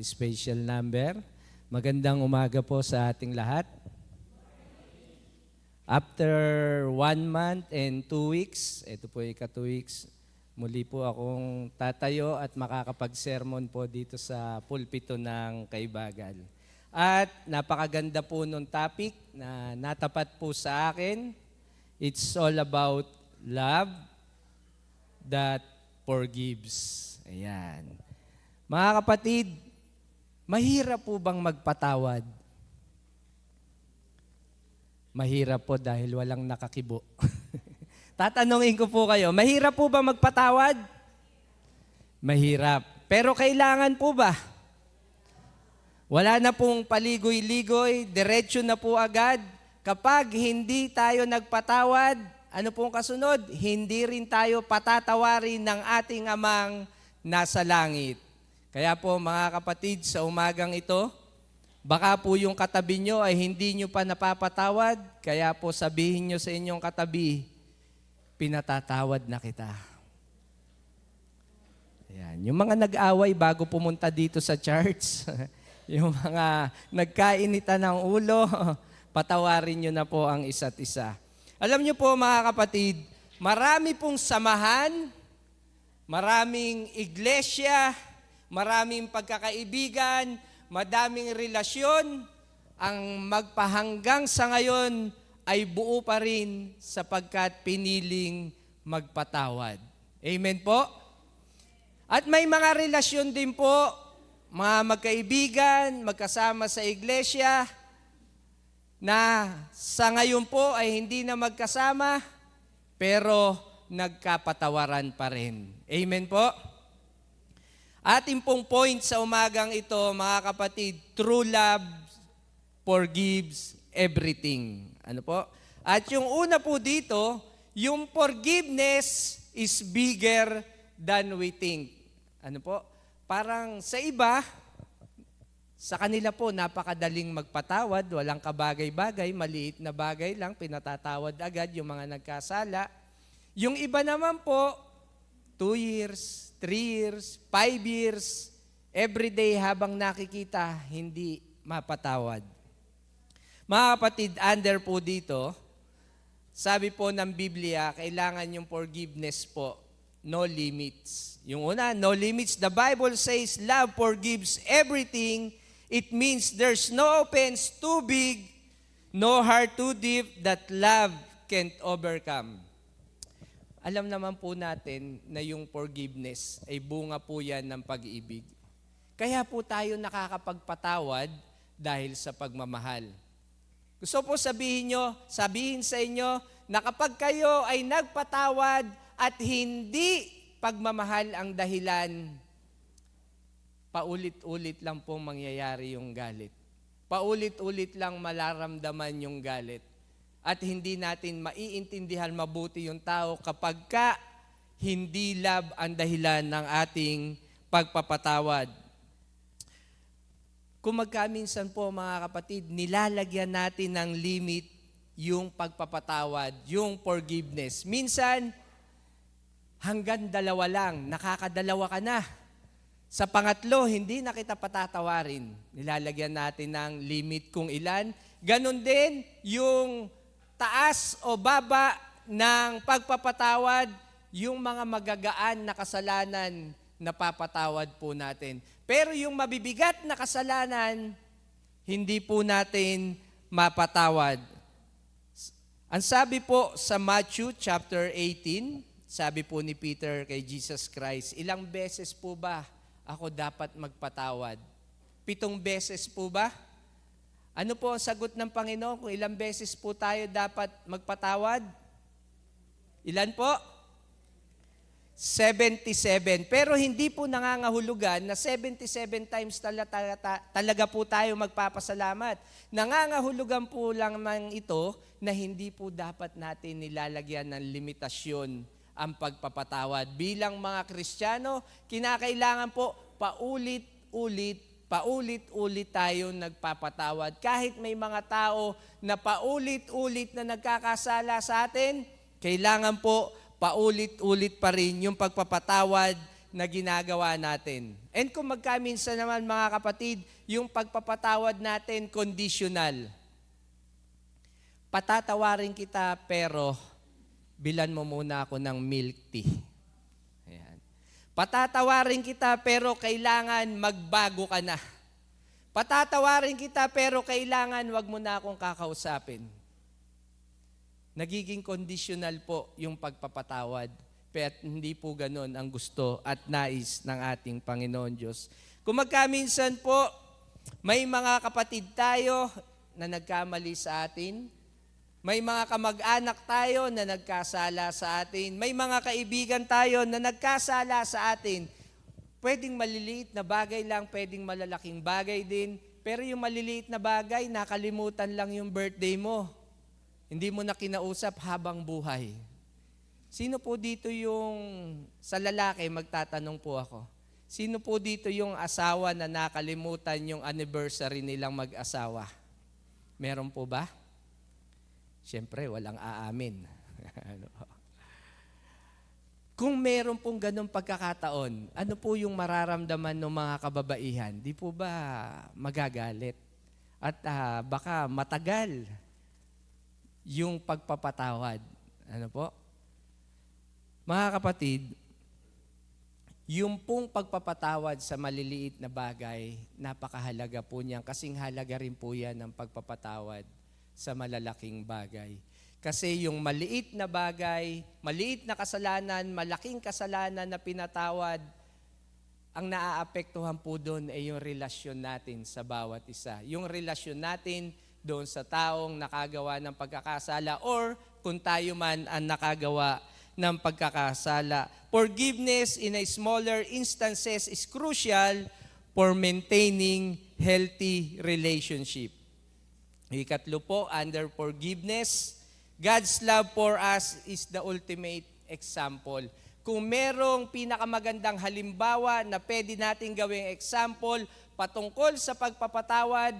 special number. Magandang umaga po sa ating lahat. After 1 month and 2 weeks, ito po yung ika-2 weeks, muli po akong tatayo at makakapag-sermon po dito sa pulpito ng Kaibagan. At napakaganda po nung topic na natapat po sa akin. It's all about love that forgives. Ayan. Mga kapatid, mahirap po bang magpatawad? Mahirap po dahil walang nakakibo. Tatanungin ko po kayo, mahirap po ba magpatawad? Mahirap. Pero kailangan po ba? Wala na pong paligoy-ligoy, diretso na po agad. Kapag hindi tayo nagpatawad, ano pong kasunod? Hindi rin tayo patatawarin ng ating amang nasa langit. Kaya po mga kapatid, sa umagang ito, baka po yung katabi nyo ay hindi nyo pa napapatawad, kaya po sabihin nyo sa inyong katabi, pinatatawad na kita. Ayan. Yung mga nag-away bago pumunta dito sa church, yung mga nagkainitan ng ulo, patawarin nyo na po ang isa't isa. Alam nyo po mga kapatid, marami pong samahan, maraming iglesia, maraming pagkakaibigan, madaming relasyon, ang magpahanggang sa ngayon ay buo pa rin sapagkat piniling magpatawad. Amen po? At may mga relasyon din po, mga magkaibigan, magkasama sa iglesia, na sa ngayon po ay hindi na magkasama, pero nagkapatawaran pa rin. Amen po? Ating pong point sa umagang ito, mga kapatid, true love forgives everything. Ano po? At yung una po dito, yung forgiveness is bigger than we think. Ano po? Parang sa iba, sa kanila po, napakadaling magpatawad, walang kabagay-bagay, maliit na bagay lang, pinatatawad agad yung mga nagkasala. Yung iba naman po, 2 years, 3 years, 5 years, everyday habang nakikita, hindi mapatawad. Mga kapatid, under po dito, sabi po ng Biblia, kailangan yung forgiveness po, no limits. Yung una, no limits. The Bible says, love forgives everything. It means there's no offense too big, no heart too deep that love can't overcome. Alam naman po natin na yung forgiveness ay bunga po yan ng pag-ibig. Kaya po tayo nakakapagpatawad dahil sa pagmamahal. Gusto po sabihin sa inyo na kapag kayo ay nagpatawad at hindi pagmamahal ang dahilan, paulit-ulit lang po mangyayari yung galit. Paulit-ulit lang malaramdaman yung galit. At hindi natin maiintindihan mabuti yung tao kapag ka hindi love ang dahilan ng ating pagpapatawad. Kung magkaminsan po mga kapatid, nilalagyan natin ng limit yung pagpapatawad, yung forgiveness. Minsan, hanggang 2 lang, nakakadalawa ka na. Sa pangatlo, hindi na kita patatawarin. Nilalagyan natin ng limit kung ilan. Ganon din yung taas o baba ng pagpapatawad, yung mga magagaan na kasalanan na papatawad po natin. Pero yung mabibigat na kasalanan, hindi po natin mapatawad. Ang sabi po sa Matthew chapter 18, sabi po ni Peter kay Jesus Christ, ilang beses po ba ako dapat magpatawad? 7 beses po ba? Ano po ang sagot ng Panginoon kung ilang beses po tayo dapat magpatawad? Ilan po? 77. Pero hindi po nangangahulugan na 77 times talaga po tayo magpapasalamat. Nangangahulugan po lang ng ito na hindi po dapat natin nilalagyan ng limitasyon ang pagpapatawad. Bilang mga Kristiyano, kinakailangan po paulit-ulit tayo nagpapatawad. Kahit may mga tao na paulit-ulit na nagkakasala sa atin, kailangan po paulit-ulit pa rin yung pagpapatawad na ginagawa natin. And kung magkaminsan naman mga kapatid, yung pagpapatawad natin conditional. Patatawarin kita pero bilan mo muna ako ng milk tea. Ayan. Patatawarin kita pero kailangan magbago ka na. Patatawarin kita pero kailangan wag mo na akong kakausapin. Nagiging conditional po yung pagpapatawad. Pero hindi po ganun ang gusto at nais ng ating Panginoon Diyos. Kung magkaminsan po, may mga kapatid tayo na nagkamali sa atin. May mga kamag-anak tayo na nagkasala sa atin. May mga kaibigan tayo na nagkasala sa atin. Pwedeng maliliit na bagay lang, pwedeng malalaking bagay din. Pero yung maliliit na bagay, nakalimutan lang yung birthday mo. Hindi mo na kinausap habang buhay. Sino po dito yung, sa lalaki, magtatanong po ako. Sino po dito yung asawa na nakalimutan yung anniversary nilang mag-asawa? Meron po ba? Siyempre, walang aamin. Kung meron pong ganong pagkakataon, ano po yung mararamdaman ng mga kababaihan? Di po ba magagalit? At baka matagal yung pagpapatawad. Ano po? Mga kapatid, yung pong pagpapatawad sa maliliit na bagay, napakahalaga po niyan. Kasing halaga rin po yan ng pagpapatawad sa malalaking bagay. Kasi yung maliit na bagay, maliit na kasalanan, malaking kasalanan na pinatawad, ang naaapektuhan po doon ay yung relasyon natin sa bawat isa. Yung relasyon natin doon sa taong nakagawa ng pagkakasala or kung tayo man ang nakagawa ng pagkakasala. Forgiveness in a smaller instances is crucial for maintaining healthy relationship. Ikatlo po, under forgiveness, God's love for us is the ultimate example. Kung merong pinakamagandang halimbawa na pwede natin gawing example patungkol sa pagpapatawad,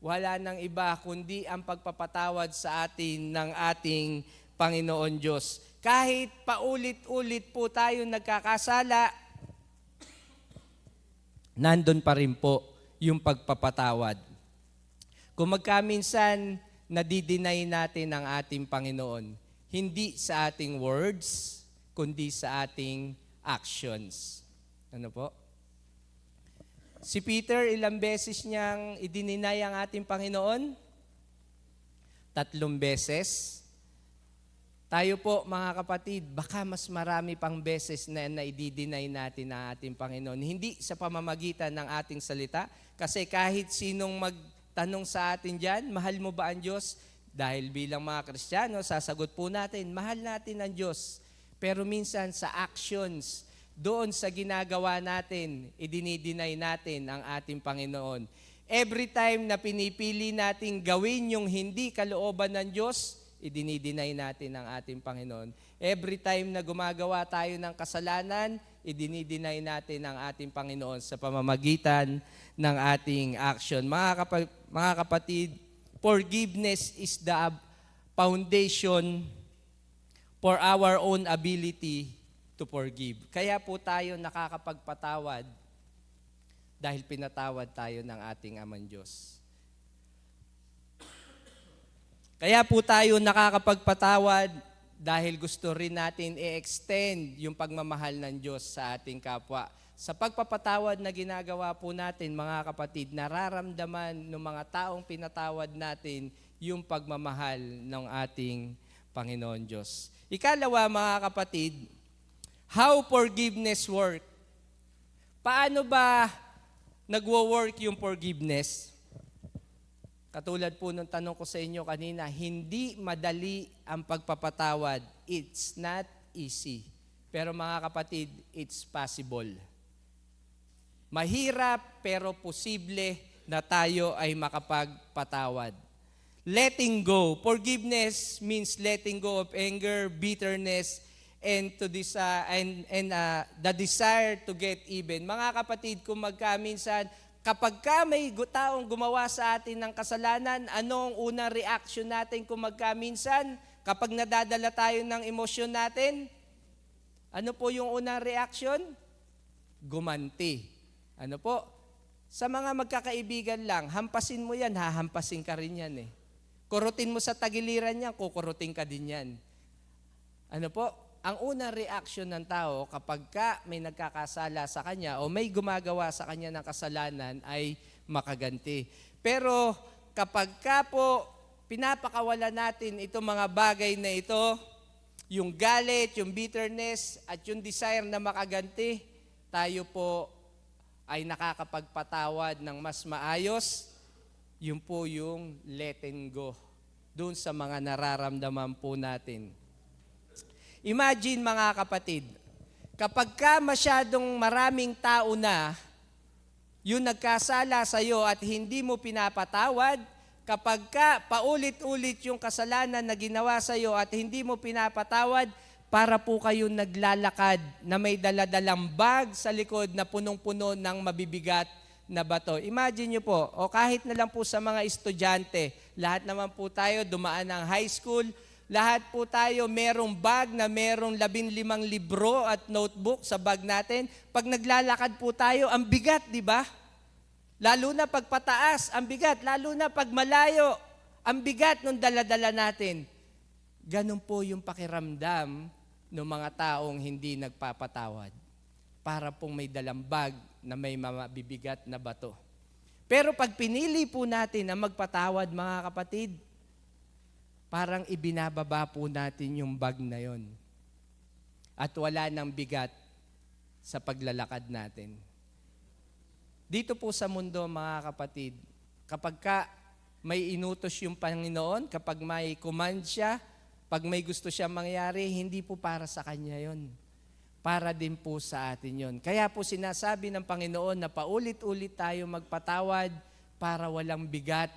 wala nang iba kundi ang pagpapatawad sa atin ng ating Panginoon Diyos. Kahit paulit-ulit po tayo nagkakasala, nandun pa rin po yung pagpapatawad. Kung magkaminsan nadideny natin ang ating Panginoon, hindi sa ating words, kundi sa ating actions. Ano po? Si Peter, ilang beses niyang idininay ang ating Panginoon? 3 beses. Tayo po, mga kapatid, baka mas marami pang beses na i-deny natin ang ating Panginoon. Hindi sa pamamagitan ng ating salita, kasi kahit sinong magtanong sa atin dyan, mahal mo ba ang Diyos? Dahil bilang mga Kristiyano, sasagot po natin, mahal natin ang Diyos. Pero minsan sa actions, doon sa ginagawa natin, i-deny natin ang ating Panginoon. Every time na pinipili natin gawin yung hindi kalooban ng Diyos, i-deny natin ang ating Panginoon. Every time na gumagawa tayo ng kasalanan, i-deny natin ang ating Panginoon sa pamamagitan ng ating action. Mga kapatid, forgiveness is the foundation for our own ability to forgive. Kaya po tayo nakakapagpatawad dahil pinatawad tayo ng ating Amang Diyos. Kaya po tayo nakakapagpatawad dahil gusto rin natin i-extend yung pagmamahal ng Diyos sa ating kapwa. Sa pagpapatawad na ginagawa po natin, mga kapatid, nararamdaman ng mga taong pinatawad natin yung pagmamahal ng ating Panginoon Diyos. Ikalawa, mga kapatid, how forgiveness work? Paano ba nagwo-work yung forgiveness? Katulad po nung tanong ko sa inyo kanina, hindi madali ang pagpapatawad. It's not easy. Pero mga kapatid, it's possible. Mahirap pero posible na tayo ay makapagpatawad. Letting go. Forgiveness means letting go of anger, bitterness, and the desire to get even. Mga kapatid, kung magkaminsan, kapag may taong gumawa sa atin ng kasalanan, anong unang reaction natin kung magkaminsan? Kapag nadadala tayo ng emosyon natin, ano po yung unang reaction? gumanti. Ano po? Sa mga magkakaibigan lang, hampasin mo yan, hahampasin ka rin yan eh. Kurutin mo sa tagiliran niyan, kukurutin ka din yan. Ano po? Ang unang reaction ng tao kapag may nagkakasala sa kanya o may gumagawa sa kanya ng kasalanan ay makaganti. Pero kapag po pinapakawalan natin itong mga bagay na ito, yung galit, yung bitterness, at yung desire na makaganti, tayo po ay nakakapagpatawad ng mas maayos. Yun po yung letting go doon sa mga nararamdaman po natin. Imagine mga kapatid, kapag masyadong maraming tao na yung nagkasala sa iyo at hindi mo pinapatawad, kapag paulit-ulit yung kasalanan na ginawa sa iyo at hindi mo pinapatawad, para po kayong naglalakad na may daladalang bag sa likod na punong-puno ng mabibigat na bato. Imagine nyo po, o kahit na lang po sa mga estudyante, lahat naman po tayo dumaan ng high school, lahat po tayo merong bag na merong 15 libro at notebook sa bag natin. Pag naglalakad po tayo, ang bigat, di ba? Lalo na pag pataas, ang bigat. Lalo na pag malayo, ang bigat ng daladala natin. Ganun po yung pakiramdam ng mga taong hindi nagpapatawad. Para pong may dalang bag na may mabibigat na bato. Pero pag pinili po natin na magpatawad, mga kapatid, parang ibinababa po natin yung bag na yon. At wala nang bigat sa paglalakad natin. Dito po sa mundo, mga kapatid, kapag may inutos yung Panginoon, kapag may command siya, pag may gusto siya mangyari, hindi po para sa Kanya yon. Para din po sa atin yon. Kaya po sinasabi ng Panginoon na paulit-ulit tayo magpatawad para walang bigat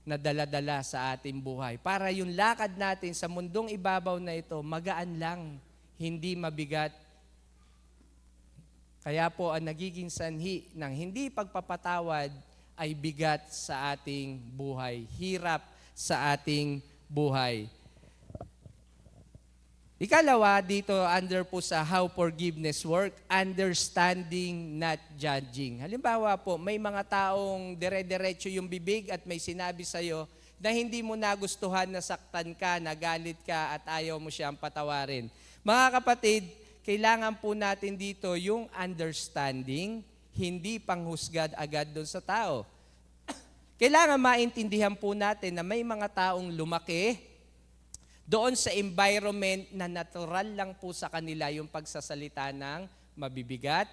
na dala-dala sa ating buhay. Para yung lakad natin sa mundong ibabaw na ito, magaan lang, hindi mabigat. Kaya po ang nagiging sanhi ng hindi pagpapatawad ay bigat sa ating buhay, hirap sa ating buhay. Ikalawa, dito under po sa how forgiveness work, understanding, not judging. Halimbawa po, may mga taong dire-diretso yung bibig at may sinabi sa'yo na hindi mo nagustuhan, nasaktan ka, nagalit ka at ayaw mo siyang patawarin. Mga kapatid, kailangan po natin dito yung understanding, hindi panghusgad agad doon sa tao. Kailangan maintindihan po natin na may mga taong lumaki doon sa environment na natural lang po sa kanila yung pagsasalita ng mabibigat.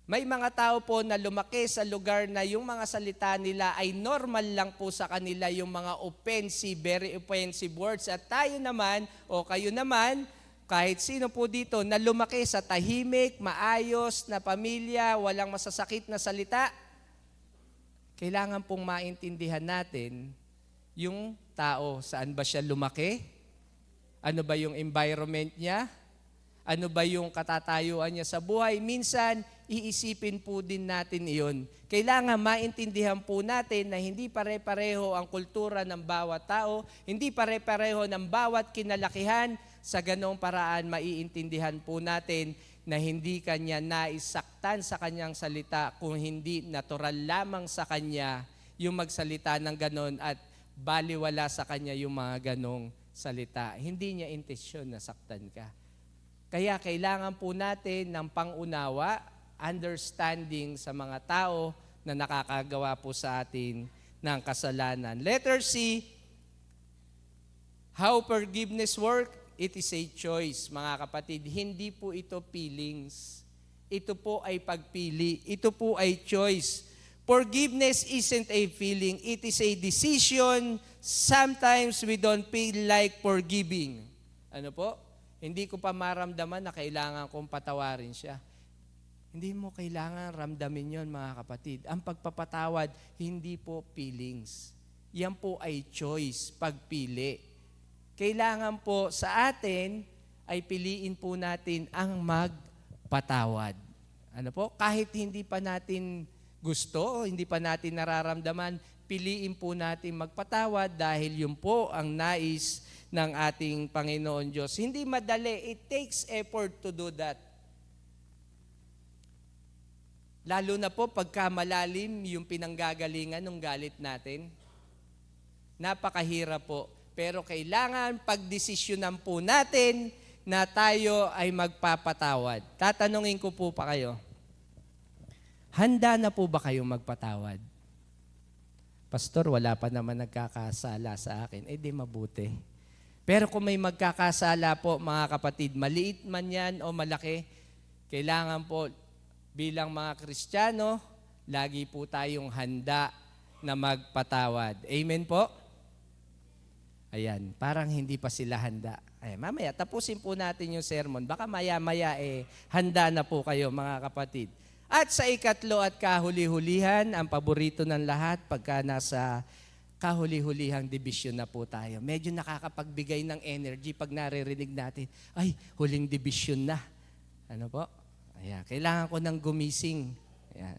May mga tao po na lumaki sa lugar na yung mga salita nila ay normal lang po sa kanila yung mga offensive, very offensive words. At tayo naman, o kayo naman, kahit sino po dito na lumaki sa tahimik, maayos na pamilya, walang masasakit na salita, kailangan pong maintindihan natin yung tao, saan ba siya lumaki? Ano ba yung environment niya? Ano ba yung katatayuan niya sa buhay? Minsan, iisipin po din natin iyon. Kailangan maintindihan po natin na hindi pare-pareho ang kultura ng bawat tao, hindi pare-pareho ng bawat kinalakihan. Sa ganong paraan, maiintindihan po natin na hindi kanya naisaktan sa kanyang salita kung hindi natural lamang sa kanya yung magsalita ng ganon at baliwala sa kanya yung mga ganong salita. Hindi niya intensyon na saktan ka. Kaya kailangan po natin ng pangunawa, understanding sa mga tao na nakakagawa po sa atin ng kasalanan. Letter C, how forgiveness work? It is a choice, mga kapatid. Hindi po ito feelings. Ito po ay pagpili. Ito po ay choice. Forgiveness isn't a feeling. It is a decision. Sometimes we don't feel like forgiving. Ano po? Hindi ko pa maramdaman na kailangan kong patawarin siya. Hindi mo kailangan ramdamin yon, mga kapatid. Ang pagpapatawad, hindi po feelings. Yan po ay choice, pagpili. Kailangan po sa atin ay piliin po natin ang magpatawad. Ano po? Kahit hindi pa natin gusto, hindi pa natin nararamdaman, piliin po natin magpatawad dahil yun po ang nais ng ating Panginoon Diyos. Hindi madali. It takes effort to do that. Lalo na po pagka malalim yung pinanggagalingan ng galit natin. Napakahirap po. Pero kailangan pagdesisyonan po natin na tayo ay magpapatawad. Tatanungin ko po pa kayo, handa na po ba kayo magpatawad? Pastor, wala pa naman nagkakasala sa akin. Di mabuti. Pero kung may magkakasala po, mga kapatid, maliit man yan o malaki, kailangan po bilang mga Kristiyano, lagi po tayong handa na magpatawad. Amen po? Ayan, parang hindi pa sila handa. Mamaya, tapusin po natin yung sermon. Baka maya-maya handa na po kayo mga kapatid. At sa ikatlo at kahuli-hulihan, ang paborito ng lahat pagka nasa kahuli-hulihang division na po tayo. Medyo nakakapagbigay ng energy pag naririnig natin, ay, huling division na. Ano po? Ayan, kailangan ko ng gumising. Ayan.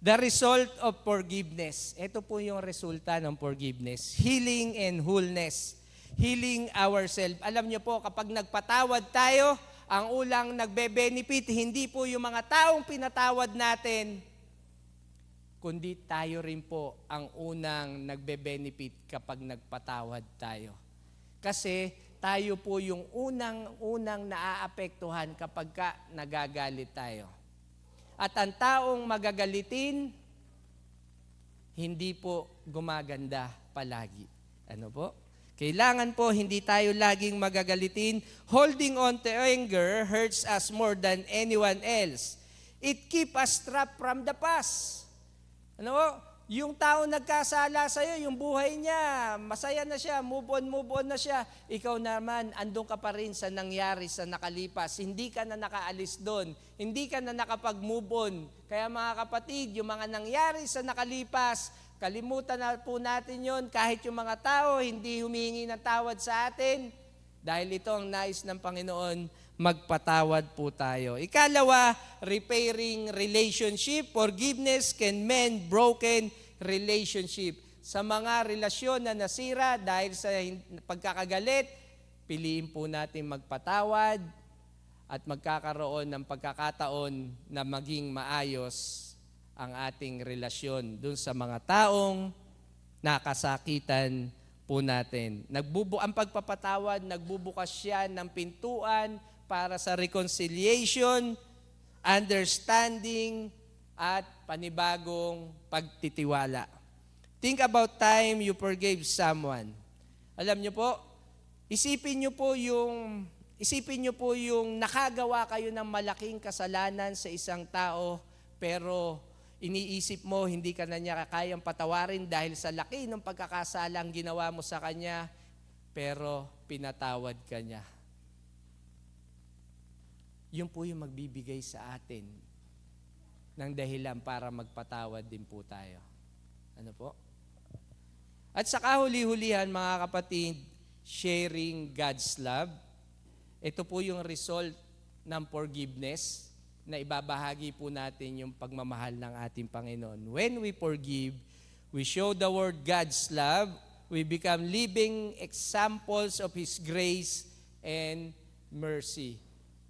The result of forgiveness. Ito po yung resulta ng forgiveness. Healing and wholeness. Healing ourselves. Alam niyo po, kapag nagpatawad tayo, ang ulang nagbe-benefit, hindi po yung mga taong pinatawad natin, kundi tayo rin po ang unang nagbe-benefit kapag nagpatawad tayo. Kasi tayo po yung unang naaapektuhan kapag nagagalit tayo. At ang taong magagalitin, hindi po gumaganda palagi. Ano po? Kailangan po hindi tayo laging magagalitin. Holding on to anger hurts us more than anyone else. It keeps us trapped from the past. Ano po? Yung tao nagkasala sa'yo, yung buhay niya, masaya na siya, move on na siya. Ikaw naman, andun ka pa rin sa nangyari sa nakalipas. Hindi ka na nakaalis doon. Hindi ka na nakapag-move on. Kaya mga kapatid, yung mga nangyari sa nakalipas, kalimutan na po natin yon. Kahit yung mga tao hindi humingi ng tawad sa atin, dahil ito ang nais ng Panginoon, magpatawad po tayo. Ikalawa, repairing relationship. Forgiveness can mend broken relationship. Sa mga relasyon na nasira dahil sa pagkakagalit, piliin po natin magpatawad at magkakaroon ng pagkakataon na maging maayos ang ating relasyon dun sa mga taong nakasakitan po natin. Ang pagpapatawad, nagbubukas siya ng pintuan para sa reconciliation, understanding, at panibagong pagtitiwala. Think about time you forgave someone. Alam niyo po, isipin niyo po yung nakagawa kayo ng malaking kasalanan sa isang tao, pero iniisip mo, hindi ka na niya kayang patawarin dahil sa laki ng pagkakasalang ginawa mo sa kanya, pero pinatawad ka niya. Yun po yung magbibigay sa atin ng dahilan para magpatawad din po tayo. Ano po? At sa kahuli-hulihan, mga kapatid, sharing God's love. Ito po yung result ng forgiveness na ibabahagi po natin yung pagmamahal ng ating Panginoon. When we forgive, we show the world God's love. We become living examples of His grace and mercy.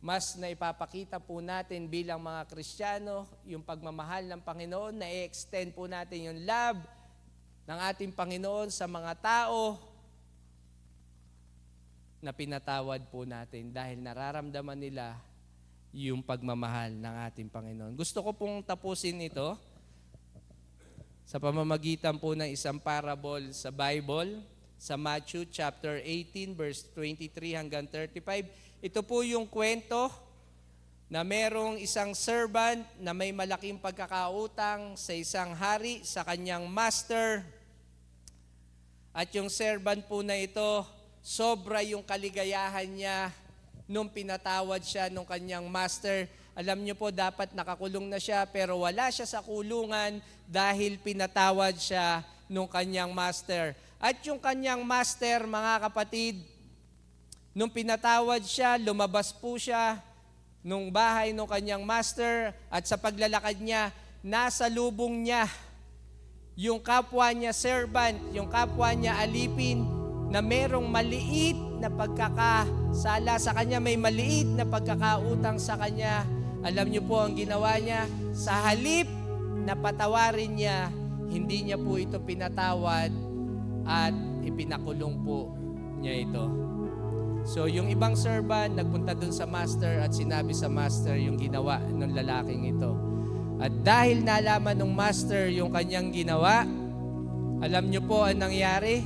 Mas na ipapakita po natin bilang mga Kristiyano yung pagmamahal ng Panginoon, na i-extend po natin yung love ng ating Panginoon sa mga tao na pinatawad po natin dahil nararamdaman nila yung pagmamahal ng ating Panginoon. Gusto ko pong tapusin ito sa pamamagitan po ng isang parable sa Bible, sa Matthew chapter 18 verse 23 hanggang 35. Ito po yung kwento na merong isang servant na may malaking pagkakautang sa isang hari sa kanyang master. At yung servant po na ito, sobra yung kaligayahan niya nung pinatawad siya nung kanyang master. Alam niyo po, dapat nakakulong na siya, pero wala siya sa kulungan dahil pinatawad siya nung kanyang master. At yung kanyang master, mga kapatid, nung pinatawad siya, lumabas po siya nung bahay ng kanyang master, at sa paglalakad niya, nasa lubong niya yung kapwa niya servant, yung kapwa niya alipin, na merong maliit na pagkakasala sa kanya, may maliit na pagkakautang sa kanya. Alam niyo po ang ginawa niya? Sa halip na patawarin niya, hindi niya po ito pinatawad at ipinakulong po niya ito. So yung ibang servant, nagpunta dun sa master at sinabi sa master yung ginawa ng lalaking ito. At dahil nalaman ng master yung kanyang ginawa, alam niyo po ang nangyari?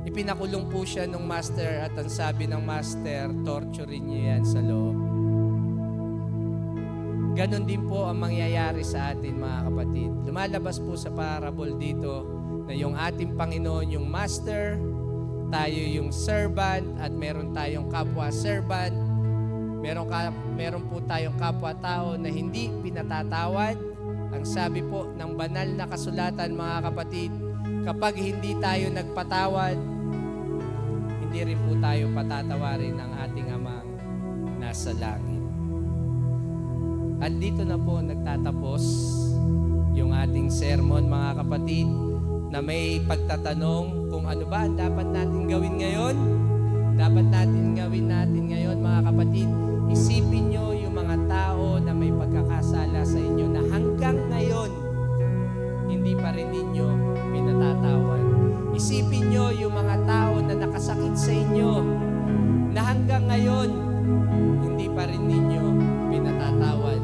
Ipinakulong po siya ng master at ang sabi ng master, torturein niyo yan sa loob. Ganon din po ang mangyayari sa atin, mga kapatid. Lumalabas po sa parable dito na yung ating Panginoon, yung master, tayo yung servant, at meron tayong kapwa-servant. Meron po tayong kapwa-tao na hindi pinatatawad. Ang sabi po ng banal na kasulatan, mga kapatid, kapag hindi tayo nagpatawad, hindi rin po tayo patatawarin ng ating Amang nasa langit. At dito na po nagtatapos yung ating sermon, mga kapatid, na may pagtatanong kung ano ba ang dapat natin gawin ngayon. Dapat gawin natin ngayon, mga kapatid, isipin nyo yung mga tao na may pagkakasala sa inyo na hanggang ngayon, hindi pa rin ninyo pinatatawad. Isipin nyo yung mga tao na nakasakit sa inyo na hanggang ngayon, hindi pa rin ninyo pinatatawad.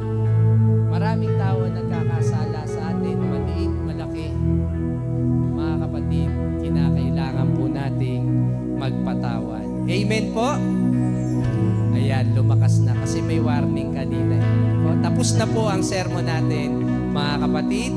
Maraming tao nagkakasala sa atin, maliit, malaki. Mga kapatid, kinakailangan po nating magpatawad. Amen po? Ayan, lumakas na kasi may warning kanina. O, tapos na po ang sermon natin, mga kapatid.